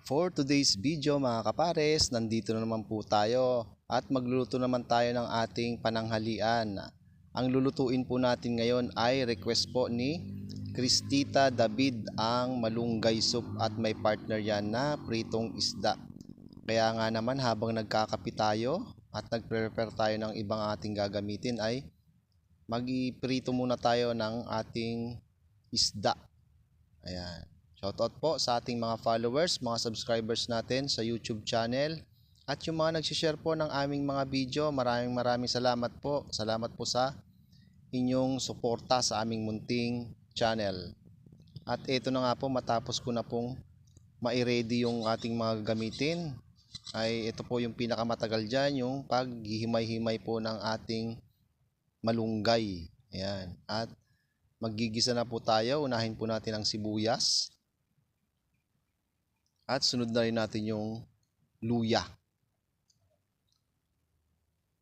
For today's video mga kapares, nandito na naman po tayo at magluluto naman tayo ng ating pananghalian. Ang lulutuin po natin ngayon ay request po ni Cristita David ang malunggay soup at may partner yan na pritong isda. Kaya nga naman habang nagkakape tayo at nagprepare tayo ng ibang ating gagamitin ay mag-iprito muna tayo ng ating isda. Ayan. Shoutout po sa ating mga followers, mga subscribers natin sa YouTube channel at yung mga nagsishare po ng aming mga video. Maraming salamat po. Salamat po sa inyong suporta sa aming munting channel. At ito na nga po, matapos ko na pong ma-ready yung ating mga gamitin, ay ito po yung pinakamatagal dyan, yung paghihimay-himay po ng ating malunggay. Ayan. At maggigisa na po tayo. Unahin po natin ang sibuyas. At sunod na rin natin yung luya.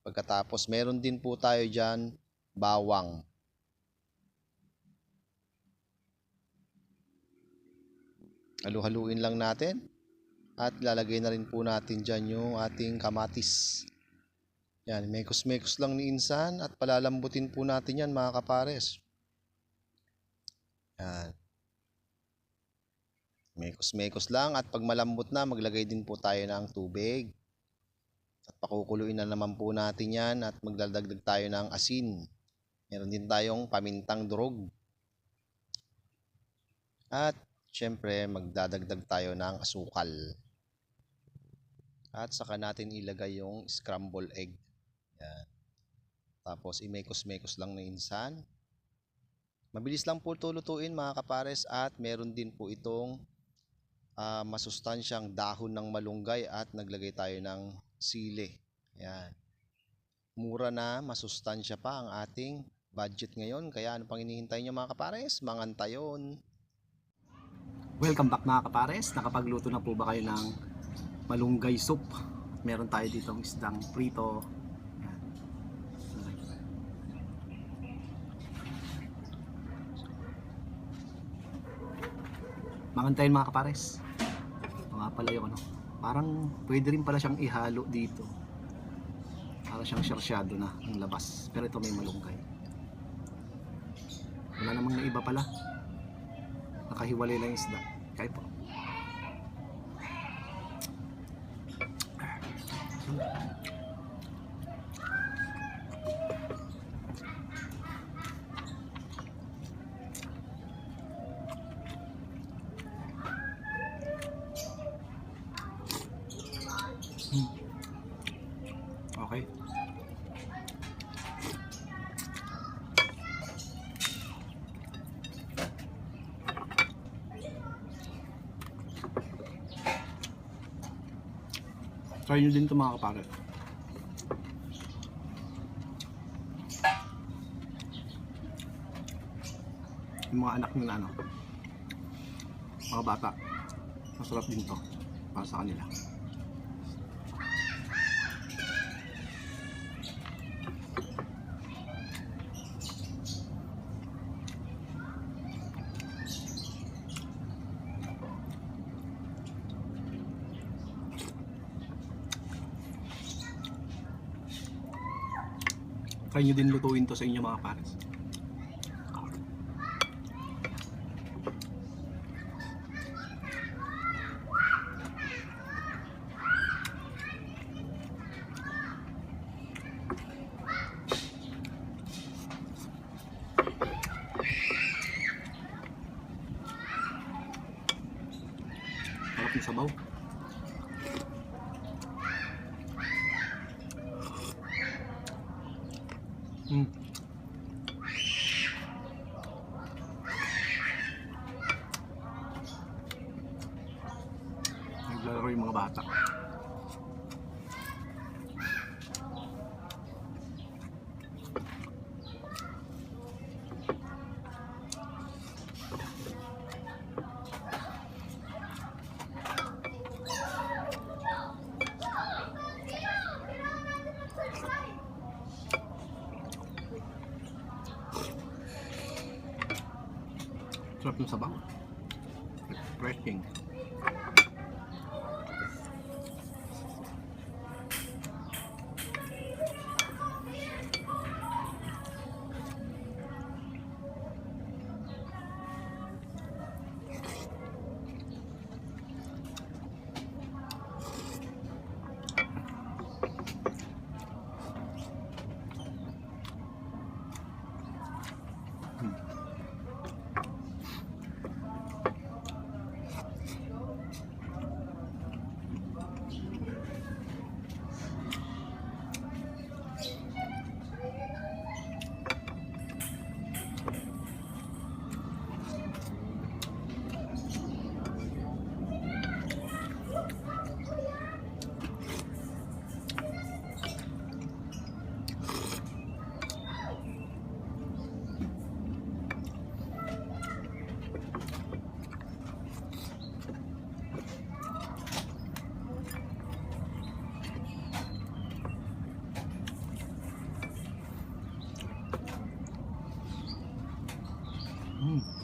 Pagkatapos meron din po tayo dyan bawang. Halu-haluin lang natin. At lalagay na rin po natin dyan yung ating kamatis. Yan, mekos-mekos lang ni Insan at palalambutin po natin yan mga kapares. Yan. Mekos-mekos lang at pag malambot na maglagay din po tayo ng tubig. At pakukuluin na naman po natin yan at magdadagdag tayo ng asin. Meron din tayong pamintang durog. At syempre magdadagdag tayo ng asukal. At saka natin ilagay yung scrambled egg. Yan. Tapos imekos-mekos lang na Insan. Mabilis lang po ito lutuin mga kapares at meron din po itong masustansyang dahon ng malunggay at naglagay tayo ng sili. Ayan. Mura na, masustansya pa ang ating budget ngayon. Kaya ano pang hinihintay nyo mga kapares? Mangantayon. Welcome back mga kapares. Nakapagluto na po ba kayo ng malunggay soup? Meron tayo dito ng isdang prito. Mangantayin mga kapares. Mga pala yung ano. Parang pwede rin pala siyang ihalo dito. Para siyang sarsyado na ang labas. Pero ito may malunggay. Wala namang na iba pala. Nakahiwalay lang yung isda. Kaya po. Okay. Try nyo din ito mga kapares. Yung mga anak nyo na ano, mga bata, masarap din to para sa kanila. Try nyo din lutuin to sa inyo mga pares. Harap ng sabaw. Naglalaro yung mga bata. Sarap ng sabaw. Refreshing. Mm.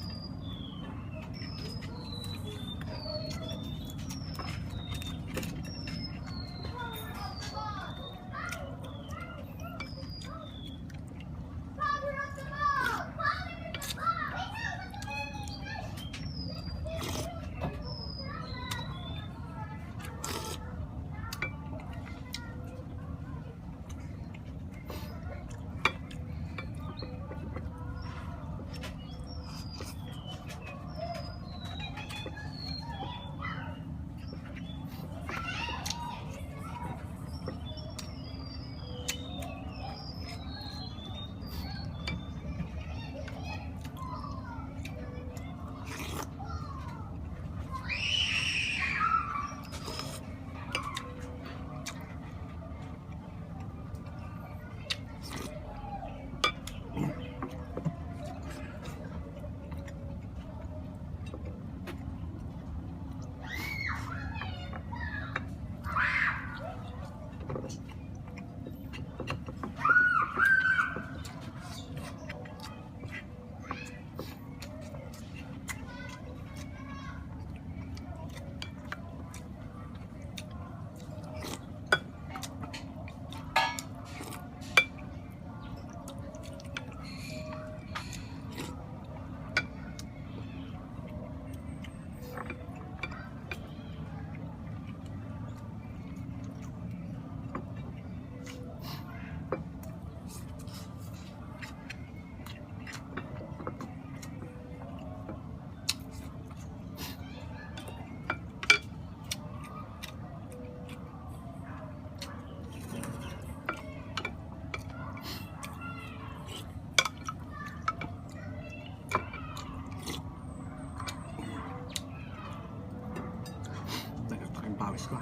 Nagkakta yung pawis ko.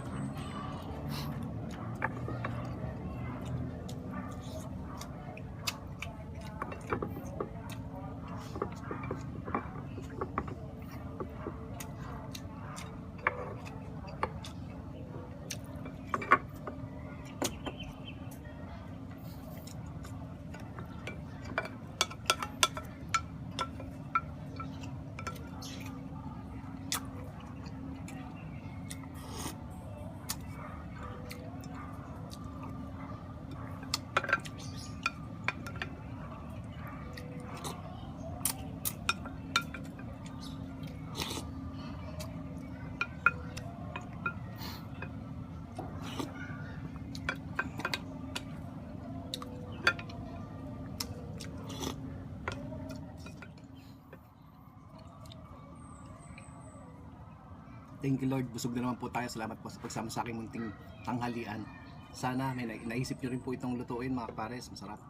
Thank you Lord, busog na naman po tayo. Salamat po sa pagsama sa aking munting tanghalian. Sana may naisip nyo rin po itong lutuin mga kapares. Masarap.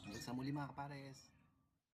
Hanggang sa muli mga kapares.